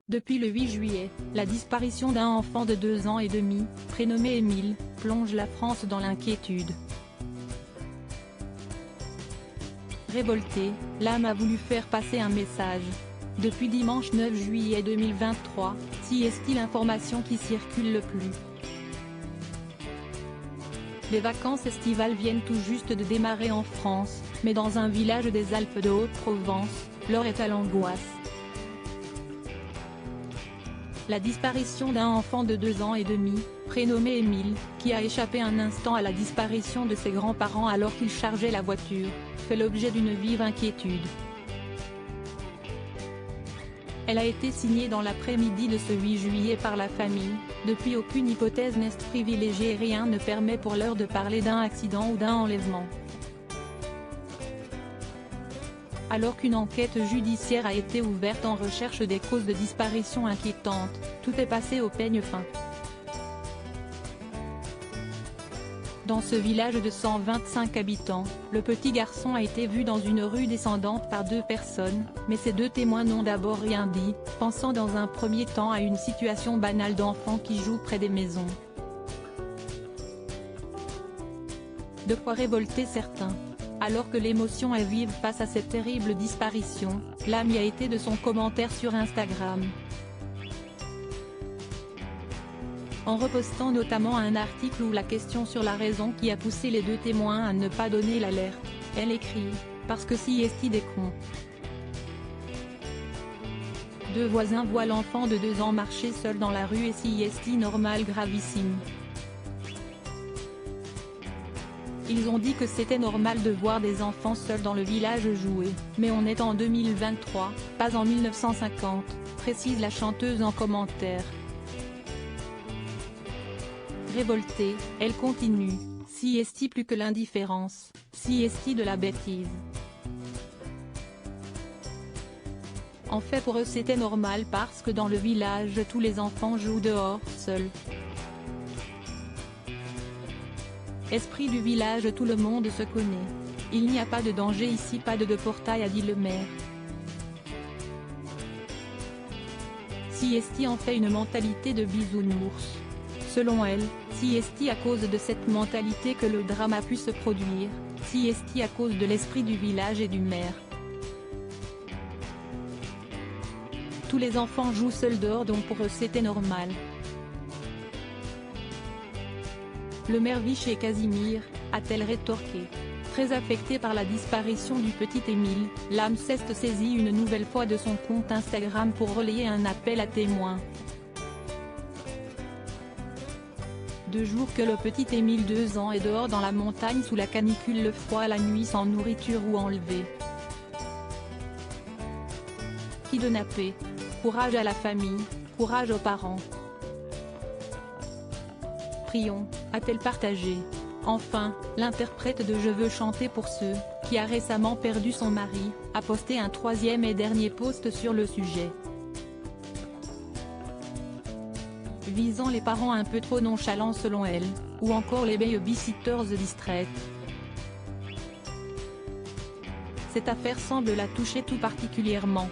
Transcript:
Depuis le 8 juillet, la disparition d'un enfant de 2 ans et demi, prénommé Émile, plonge la France dans l'inquiétude. Révoltée, l'âme a voulu faire passer un message. Depuis dimanche 9 juillet 2023, si est l'information qui circule le plus. Les vacances estivales viennent tout juste de démarrer en France, mais dans un village des Alpes de Haute-Provence, l'heure est à l'angoisse. La disparition d'un enfant de 2 ans et demi, prénommé Émile, qui a échappé un instant à la disparition de ses grands-parents alors qu'il chargeait la voiture, fait l'objet d'une vive inquiétude. Elle a été signée dans l'après-midi de ce 8 juillet par la famille. Depuis, aucune hypothèse n'est privilégiée et rien ne permet pour l'heure de parler d'un accident ou d'un enlèvement. Alors qu'une enquête judiciaire a été ouverte en recherche des causes de disparition inquiétantes, tout est passé au peigne fin. Dans ce village de 125 habitants, le petit garçon a été vu dans une rue descendante par 2 personnes, mais ces 2 témoins n'ont d'abord rien dit, pensant dans un premier temps à une situation banale d'enfants qui jouent près des maisons. De quoi révolter certains. Alors que l'émotion est vive face à cette terrible disparition, l'âme y a été de son commentaire sur Instagram. En repostant notamment un article où la question sur la raison qui a poussé les 2 témoins à ne pas donner l'alerte, elle écrit « Parce que si est des cons ». 2 voisins voient l'enfant de 2 ans marcher seul dans la rue et si est normal gravissime. Ils ont dit que c'était normal de voir des enfants seuls dans le village jouer, mais on est en 2023, pas en 1950, précise la chanteuse en commentaire. Révoltée, elle continue, si est plus que l'indifférence, si est de la bêtise. En fait pour eux c'était normal parce que dans le village tous les enfants jouent dehors, seuls. Esprit du village, tout le monde se connaît. Il n'y a pas de danger ici, pas de portail, a dit le maire. Si est en fait une mentalité de bisounours. Selon elle, si est à cause de cette mentalité que le drame a pu se produire, si est à cause de l'esprit du village et du maire. Tous les enfants jouent seuls dehors donc pour eux c'était normal. Le maire vit chez Casimir, a-t-elle rétorqué. Très affectée par la disparition du petit Émile, l'âme s'est saisie une nouvelle fois de son compte Instagram pour relayer un appel à témoins. 2 jours que le petit Émile 2 ans est dehors dans la montagne sous la canicule, le froid, la nuit, sans nourriture ou enlevé. Qui de nappé. Courage à la famille, courage aux parents. Prions, a-t-elle partagé. Enfin, l'interprète de Je veux chanter pour ceux, qui a récemment perdu son mari, a posté un 3e et dernier post sur le sujet. Visant les parents un peu trop nonchalants selon elle, ou encore les babysitters distraites. Cette affaire semble la toucher tout particulièrement.